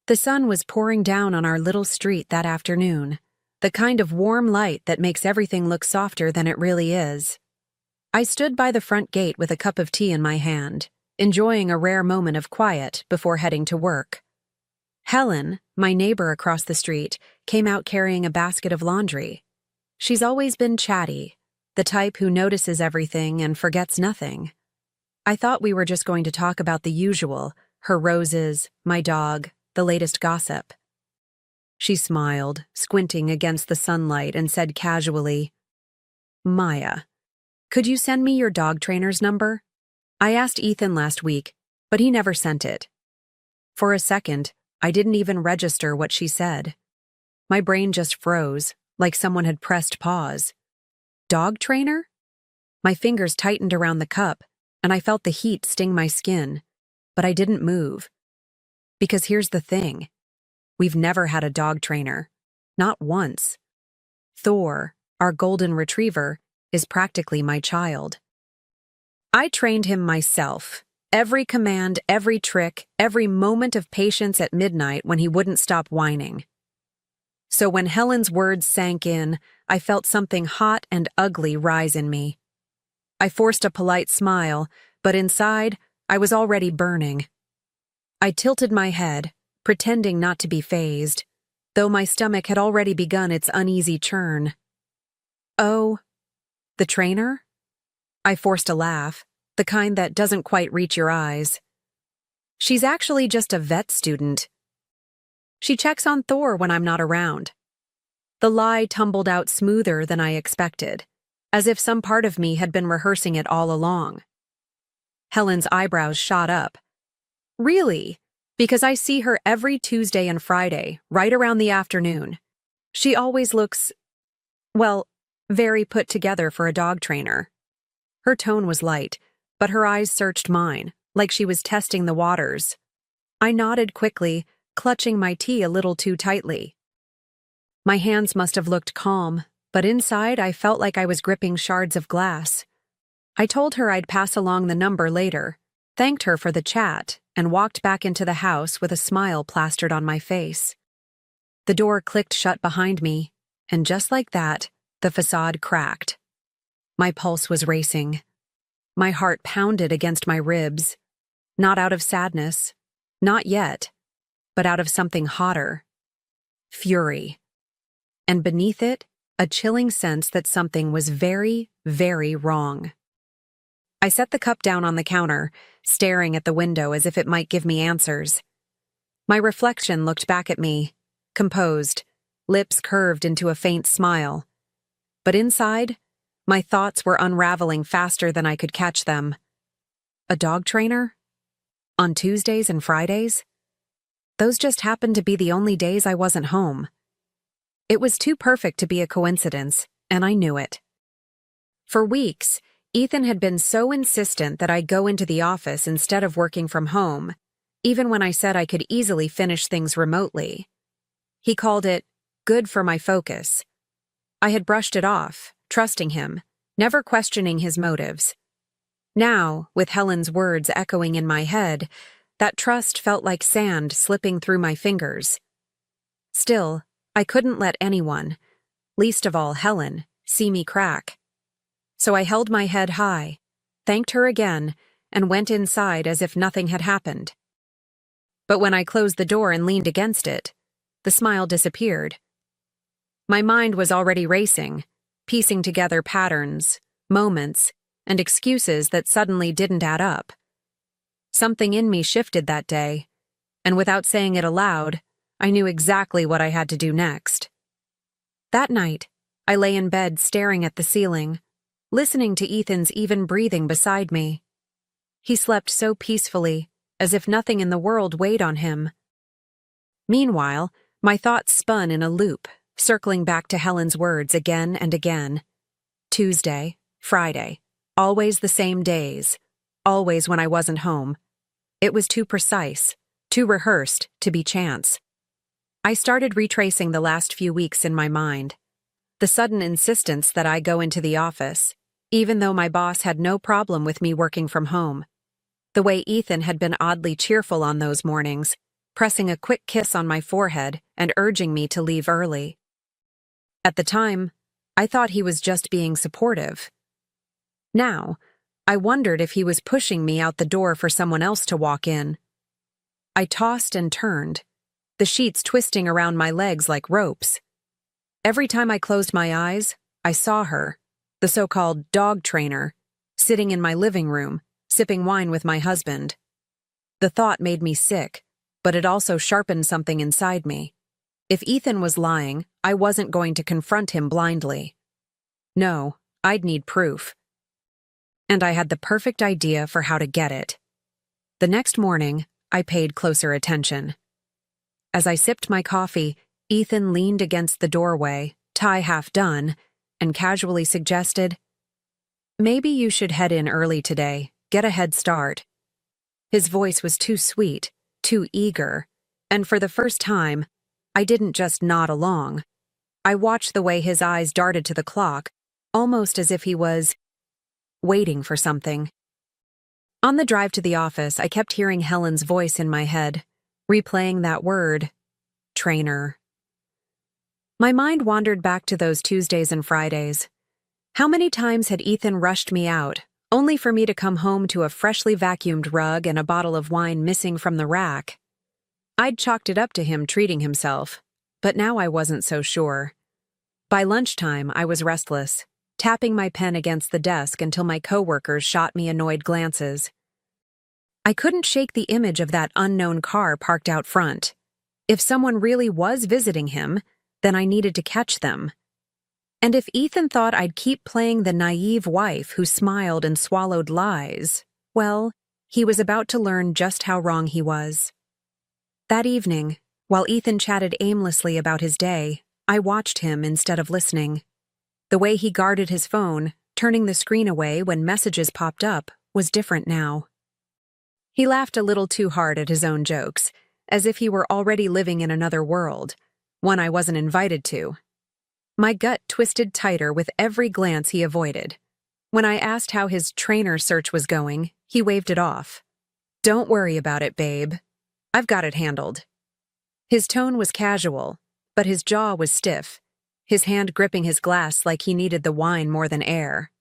The sun was pouring down on our little street that afternoon, the kind of warm light that makes everything look softer than it really is. I stood by the front gate with a cup of tea in my hand, enjoying a rare moment of quiet before heading to work. Helen, my neighbor across the street, came out carrying a basket of laundry. She's always been chatty, the type who notices everything and forgets nothing. I thought we were just going to talk about the usual, her roses, my dog, the latest gossip. She smiled, squinting against the sunlight, and said casually, "Maya, could you send me your dog trainer's number? I asked Ethan last week, but he never sent it." For a second, I didn't even register what she said. My brain just froze, like someone had pressed pause. Dog trainer? My fingers tightened around the cup, and I felt the heat sting my skin, but I didn't move. Because here's the thing. We've never had a dog trainer. Not once. Thor, our golden retriever, is practically my child. I trained him myself. Every command, every trick, every moment of patience at midnight when he wouldn't stop whining. So when Helen's words sank in, I felt something hot and ugly rise in me. I forced a polite smile, but inside, I was already burning. I tilted my head, pretending not to be fazed, though my stomach had already begun its uneasy churn. "Oh, the trainer?" I forced a laugh, the kind that doesn't quite reach your eyes. "She's actually just a vet student. She checks on Thor when I'm not around." The lie tumbled out smoother than I expected, as if some part of me had been rehearsing it all along. Helen's eyebrows shot up. "Really? Because I see her every Tuesday and Friday, right around the afternoon. She always looks, well, very put together for a dog trainer." Her tone was light, but her eyes searched mine, like she was testing the waters. I nodded quickly, clutching my tea a little too tightly. My hands must have looked calm, but inside I felt like I was gripping shards of glass. I told her I'd pass along the number later, thanked her for the chat, and walked back into the house with a smile plastered on my face. The door clicked shut behind me, and just like that, the facade cracked. My pulse was racing. My heart pounded against my ribs, not out of sadness, not yet, but out of something hotter. Fury. And beneath it, a chilling sense that something was very, very wrong. I set the cup down on the counter, staring at the window as if it might give me answers. My reflection looked back at me, composed, lips curved into a faint smile. But inside, my thoughts were unraveling faster than I could catch them. A dog trainer? On Tuesdays and Fridays? Those just happened to be the only days I wasn't home. It was too perfect to be a coincidence, and I knew it. For weeks, Ethan had been so insistent that I go into the office instead of working from home, even when I said I could easily finish things remotely. He called it good for my focus. I had brushed it off, trusting him, never questioning his motives. Now, with Helen's words echoing in my head, that trust felt like sand slipping through my fingers. Still, I couldn't let anyone, least of all Helen, see me crack. So I held my head high, thanked her again, and went inside as if nothing had happened. But when I closed the door and leaned against it, the smile disappeared. My mind was already racing, piecing together patterns, moments, and excuses that suddenly didn't add up. Something in me shifted that day, and without saying it aloud, I knew exactly what I had to do next. That night, I lay in bed staring at the ceiling, listening to Ethan's even breathing beside me. He slept so peacefully, as if nothing in the world weighed on him. Meanwhile, my thoughts spun in a loop, circling back to Helen's words again and again. Tuesday, Friday, always the same days, always when I wasn't home. It was too precise, too rehearsed to be chance. I started retracing the last few weeks in my mind. The sudden insistence that I go into the office, even though my boss had no problem with me working from home. The way Ethan had been oddly cheerful on those mornings, pressing a quick kiss on my forehead and urging me to leave early. At the time, I thought he was just being supportive. Now, I wondered if he was pushing me out the door for someone else to walk in. I tossed and turned, the sheets twisting around my legs like ropes. Every time I closed my eyes, I saw her, the so-called dog trainer, sitting in my living room, sipping wine with my husband. The thought made me sick, but it also sharpened something inside me. If Ethan was lying, I wasn't going to confront him blindly. No, I'd need proof. And I had the perfect idea for how to get it. The next morning, I paid closer attention. As I sipped my coffee, Ethan leaned against the doorway, tie half done, and casually suggested, "Maybe you should head in early today, get a head start." His voice was too sweet, too eager, and for the first time, I didn't just nod along. I watched the way his eyes darted to the clock, almost as if he was waiting for something. On the drive to the office, I kept hearing Helen's voice in my head, replaying that word, trainer. My mind wandered back to those Tuesdays and Fridays. How many times had Ethan rushed me out, only for me to come home to a freshly vacuumed rug and a bottle of wine missing from the rack? I'd chalked it up to him treating himself, but now I wasn't so sure. By lunchtime, I was restless, tapping my pen against the desk until my coworkers shot me annoyed glances. I couldn't shake the image of that unknown car parked out front. If someone really was visiting him, then I needed to catch them. And if Ethan thought I'd keep playing the naive wife who smiled and swallowed lies, well, he was about to learn just how wrong he was. That evening, while Ethan chatted aimlessly about his day, I watched him instead of listening. The way he guarded his phone, turning the screen away when messages popped up, was different now. He laughed a little too hard at his own jokes, as if he were already living in another world, one I wasn't invited to. My gut twisted tighter with every glance he avoided. When I asked how his trainer search was going, he waved it off. "Don't worry about it, babe. I've got it handled." His tone was casual, but his jaw was stiff, his hand gripping his glass like he needed the wine more than air.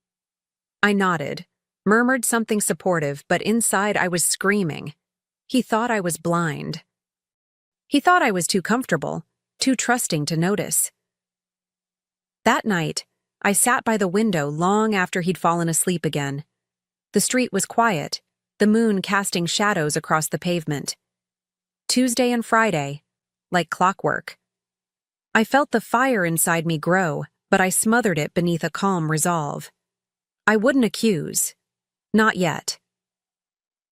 I nodded, murmured something supportive, but inside I was screaming. He thought I was blind. He thought I was too comfortable, too trusting to notice. That night, I sat by the window long after he'd fallen asleep again. The street was quiet, the moon casting shadows across the pavement. Tuesday and Friday, like clockwork. I felt the fire inside me grow, but I smothered it beneath a calm resolve. I wouldn't accuse. Not yet.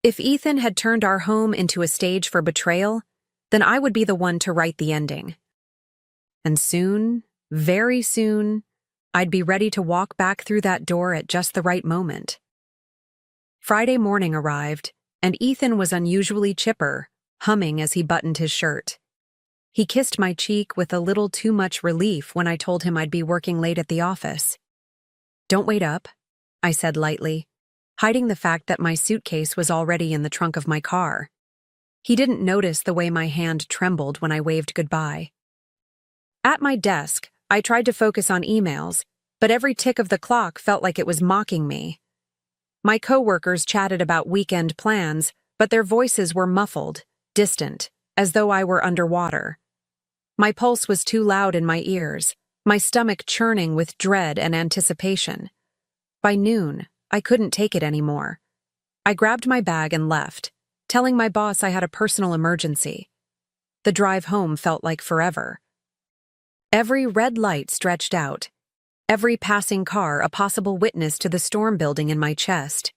If Ethan had turned our home into a stage for betrayal, then I would be the one to write the ending. And soon, very soon, I'd be ready to walk back through that door at just the right moment. Friday morning arrived, and Ethan was unusually chipper, humming as he buttoned his shirt. He kissed my cheek with a little too much relief when I told him I'd be working late at the office. "Don't wait up," I said lightly, hiding the fact that my suitcase was already in the trunk of my car. He didn't notice the way my hand trembled when I waved goodbye. At my desk, I tried to focus on emails, but every tick of the clock felt like it was mocking me. My coworkers chatted about weekend plans, but their voices were muffled, distant, as though I were underwater. My pulse was too loud in my ears, my stomach churning with dread and anticipation. By noon, I couldn't take it anymore. I grabbed my bag and left, telling my boss I had a personal emergency. The drive home felt like forever. Every red light stretched out, every passing car a possible witness to the storm building in my chest.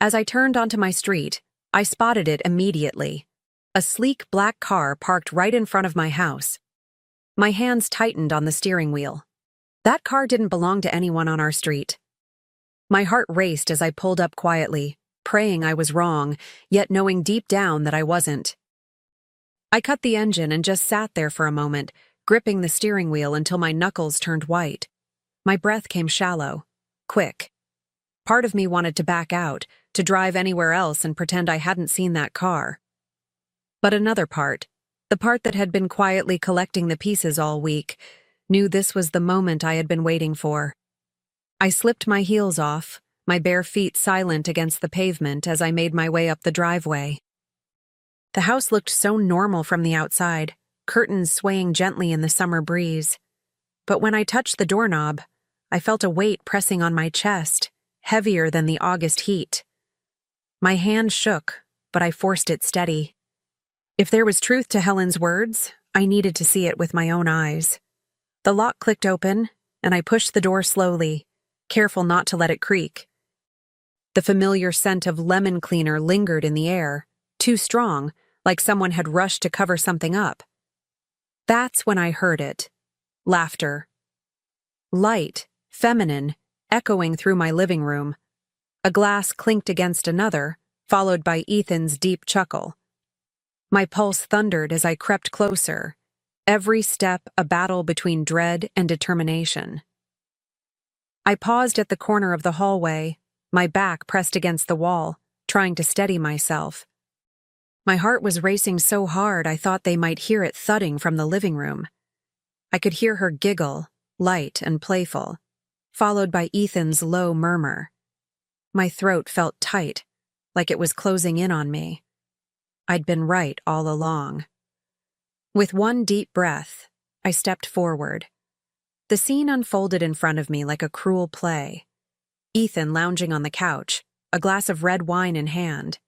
As I turned onto my street, I spotted it immediately. A sleek black car parked right in front of my house. My hands tightened on the steering wheel. That car didn't belong to anyone on our street. My heart raced as I pulled up quietly, praying I was wrong, yet knowing deep down that I wasn't. I cut the engine and just sat there for a moment, gripping the steering wheel until my knuckles turned white. My breath came shallow, quick. Part of me wanted to back out, to drive anywhere else and pretend I hadn't seen that car. But another part, the part that had been quietly collecting the pieces all week, knew this was the moment I had been waiting for. I slipped my heels off, my bare feet silent against the pavement as I made my way up the driveway. The house looked so normal from the outside, curtains swaying gently in the summer breeze. But when I touched the doorknob, I felt a weight pressing on my chest, heavier than the August heat. My hand shook, but I forced it steady. If there was truth to Helen's words, I needed to see it with my own eyes. The lock clicked open, and I pushed the door slowly, careful not to let it creak. The familiar scent of lemon cleaner lingered in the air, too strong, like someone had rushed to cover something up. That's when I heard it. Laughter. Light, feminine, echoing through my living room. A glass clinked against another, followed by Ethan's deep chuckle. My pulse thundered as I crept closer, every step a battle between dread and determination. I paused at the corner of the hallway, my back pressed against the wall, trying to steady myself. My heart was racing so hard I thought they might hear it thudding from the living room. I could hear her giggle, light and playful, followed by Ethan's low murmur. My throat felt tight, like it was closing in on me. I'd been right all along. With one deep breath, I stepped forward. The scene unfolded in front of me like a cruel play. Ethan lounging on the couch, a glass of red wine in hand,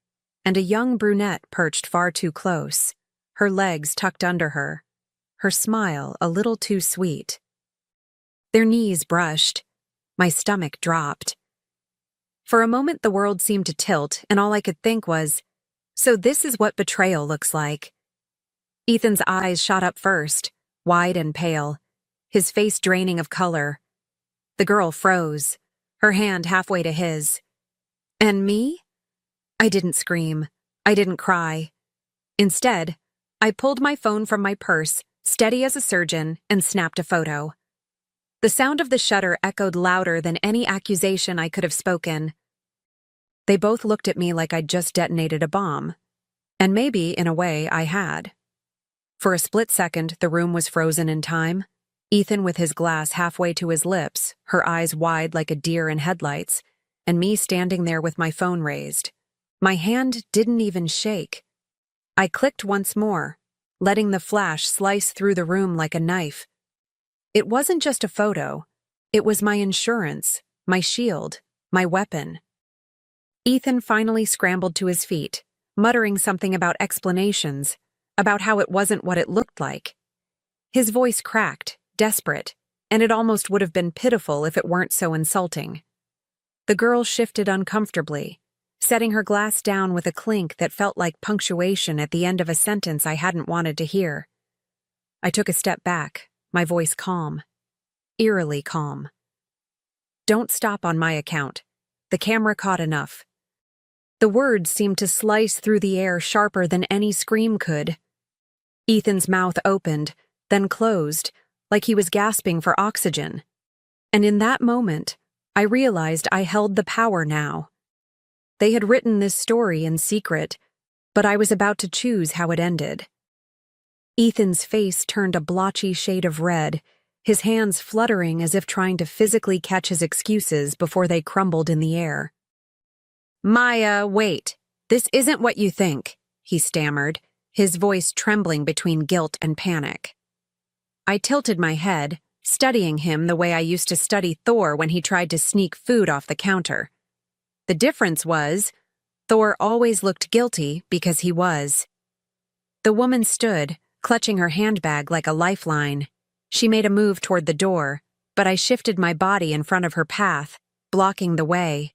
and a young brunette perched far too close, her legs tucked under her, her smile a little too sweet. Their knees brushed. My stomach dropped. For a moment the world seemed to tilt, and all I could think was, so this is what betrayal looks like. Ethan's eyes shot up first, wide and pale, his face draining of color. The girl froze, her hand halfway to his. And me? I didn't scream. I didn't cry. Instead, I pulled my phone from my purse, steady as a surgeon, and snapped a photo. The sound of the shutter echoed louder than any accusation I could have spoken. They both looked at me like I'd just detonated a bomb. And maybe, in a way, I had. For a split second, the room was frozen in time. Ethan with his glass halfway to his lips, her eyes wide like a deer in headlights, and me standing there with my phone raised. My hand didn't even shake. I clicked once more, letting the flash slice through the room like a knife. It wasn't just a photo. It was my insurance, my shield, my weapon. Ethan finally scrambled to his feet, muttering something about explanations, about how it wasn't what it looked like. His voice cracked, desperate, and it almost would have been pitiful if it weren't so insulting. The girl shifted uncomfortably, setting her glass down with a clink that felt like punctuation at the end of a sentence I hadn't wanted to hear. I took a step back, my voice calm, eerily calm. Don't stop on my account. The camera caught enough. The words seemed to slice through the air sharper than any scream could. Ethan's mouth opened, then closed, like he was gasping for oxygen. And in that moment, I realized I held the power now. They had written this story in secret, but I was about to choose how it ended. Ethan's face turned a blotchy shade of red, his hands fluttering as if trying to physically catch his excuses before they crumbled in the air. "Maya, wait. This isn't what you think," he stammered, his voice trembling between guilt and panic. I tilted my head, studying him the way I used to study Thor when he tried to sneak food off the counter. The difference was, Thor always looked guilty because he was. The woman stood, clutching her handbag like a lifeline. She made a move toward the door, but I shifted my body in front of her path, blocking the way.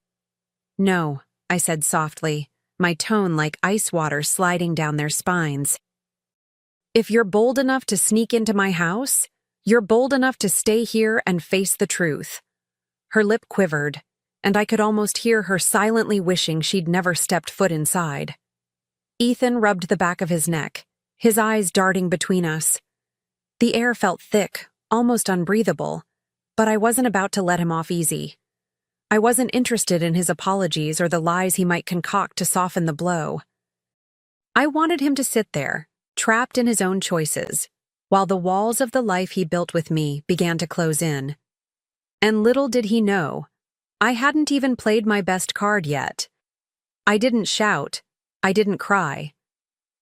"No," I said softly, my tone like ice water sliding down their spines. "If you're bold enough to sneak into my house, you're bold enough to stay here and face the truth." Her lip quivered, and I could almost hear her silently wishing she'd never stepped foot inside. Ethan rubbed the back of his neck, his eyes darting between us. The air felt thick, almost unbreathable, but I wasn't about to let him off easy. I wasn't interested in his apologies or the lies he might concoct to soften the blow. I wanted him to sit there, trapped in his own choices, while the walls of the life he built with me began to close in. And little did he know, I hadn't even played my best card yet. I didn't shout. I didn't cry.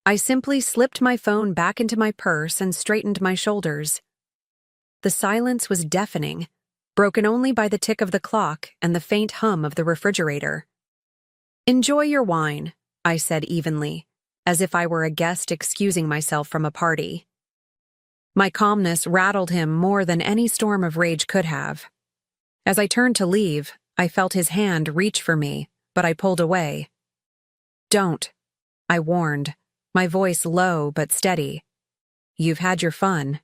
I simply slipped my phone back into my purse and straightened my shoulders. The silence was deafening, broken only by the tick of the clock and the faint hum of the refrigerator. "Enjoy your wine," I said evenly, as if I were a guest excusing myself from a party. My calmness rattled him more than any storm of rage could have. As I turned to leave, I felt his hand reach for me, but I pulled away. "Don't," I warned, my voice low but steady. "You've had your fun.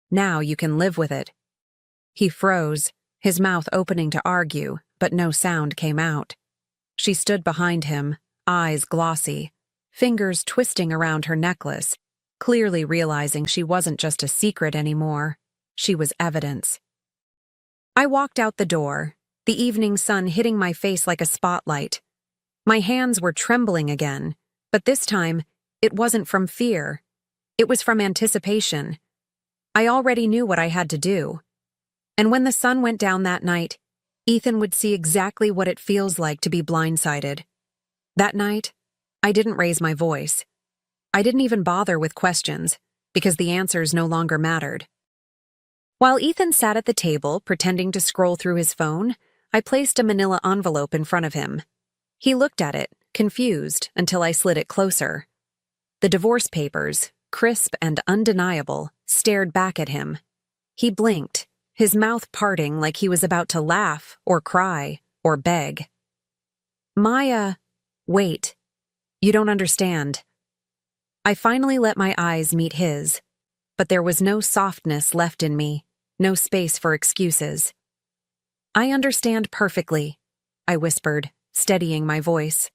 Now you can live with it." He froze, his mouth opening to argue, but no sound came out. She stood behind him, eyes glossy, fingers twisting around her necklace, clearly realizing she wasn't just a secret anymore. She was evidence. I walked out the door, the evening sun hitting my face like a spotlight. My hands were trembling again, but this time, it wasn't from fear. It was from anticipation. I already knew what I had to do. And when the sun went down that night, Ethan would see exactly what it feels like to be blindsided. That night, I didn't raise my voice. I didn't even bother with questions, because the answers no longer mattered. While Ethan sat at the table, pretending to scroll through his phone, I placed a manila envelope in front of him. He looked at it, confused, until I slid it closer. The divorce papers, crisp and undeniable, stared back at him. He blinked, his mouth parting like he was about to laugh, or cry, or beg. "Maya, wait. You don't understand." I finally let my eyes meet his, but there was no softness left in me, no space for excuses. "I understand perfectly," I whispered, steadying my voice.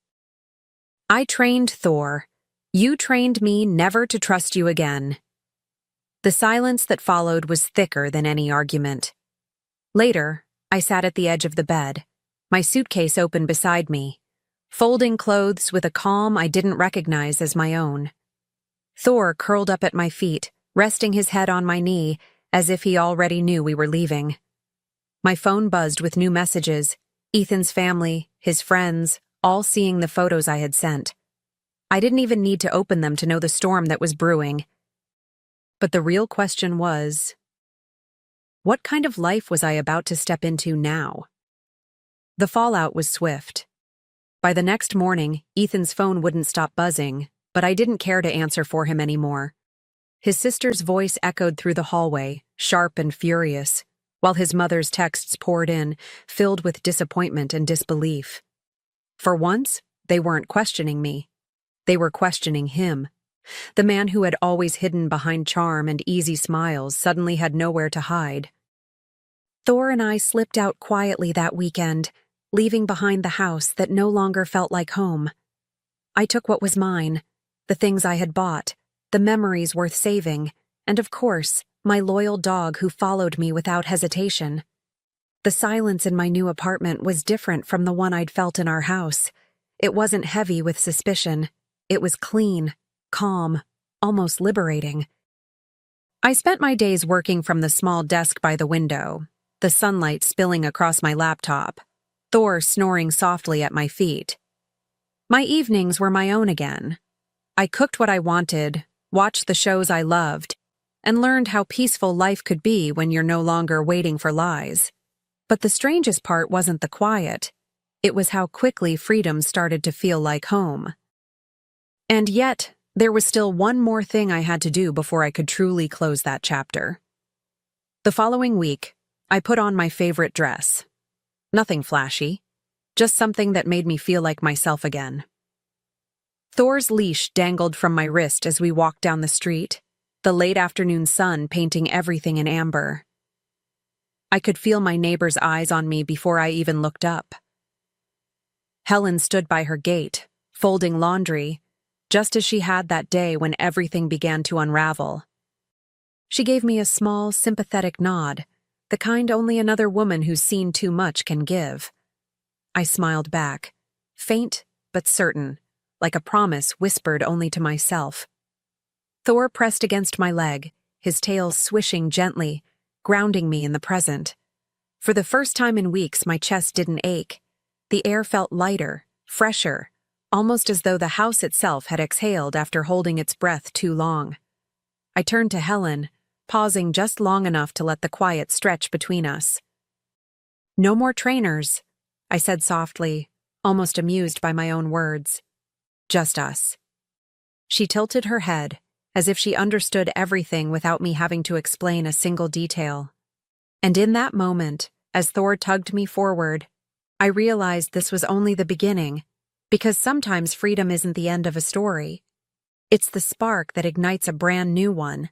"I trained Thor. You trained me never to trust you again." The silence that followed was thicker than any argument. Later, I sat at the edge of the bed, my suitcase open beside me, folding clothes with a calm I didn't recognize as my own. Thor curled up at my feet, resting his head on my knee, as if he already knew we were leaving. My phone buzzed with new messages, Ethan's family, his friends, all seeing the photos I had sent. I didn't even need to open them to know the storm that was brewing. But the real question was, what kind of life was I about to step into now? The fallout was swift. By the next morning, Ethan's phone wouldn't stop buzzing, but I didn't care to answer for him anymore. His sister's voice echoed through the hallway, sharp and furious, while his mother's texts poured in, filled with disappointment and disbelief. For once, they weren't questioning me. They were questioning him. The man who had always hidden behind charm and easy smiles suddenly had nowhere to hide. Thor and I slipped out quietly that weekend, leaving behind the house that no longer felt like home. I took what was mine, the things I had bought, the memories worth saving, and of course, my loyal dog who followed me without hesitation. The silence in my new apartment was different from the one I'd felt in our house. It wasn't heavy with suspicion. It was clean, calm, almost liberating. I spent my days working from the small desk by the window, the sunlight spilling across my laptop, Thor snoring softly at my feet. My evenings were my own again. I cooked what I wanted, watched the shows I loved, and learned how peaceful life could be when you're no longer waiting for lies. But the strangest part wasn't the quiet. It was how quickly freedom started to feel like home. And yet, there was still one more thing I had to do before I could truly close that chapter. The following week, I put on my favorite dress. Nothing flashy, just something that made me feel like myself again. Thor's leash dangled from my wrist as we walked down the street, the late afternoon sun painting everything in amber. I could feel my neighbor's eyes on me before I even looked up. Helen stood by her gate, folding laundry, just as she had that day when everything began to unravel. She gave me a small, sympathetic nod, the kind only another woman who's seen too much can give. I smiled back, faint but certain, like a promise whispered only to myself. Thor pressed against my leg, his tail swishing gently, grounding me in the present. For the first time in weeks, my chest didn't ache. The air felt lighter, fresher, almost as though the house itself had exhaled after holding its breath too long. I turned to Helen, pausing just long enough to let the quiet stretch between us. "No more trainers," I said softly, almost amused by my own words. "Just us." She tilted her head, as if she understood everything without me having to explain a single detail. And in that moment, as Thor tugged me forward, I realized this was only the beginning, because sometimes freedom isn't the end of a story. It's the spark that ignites a brand new one.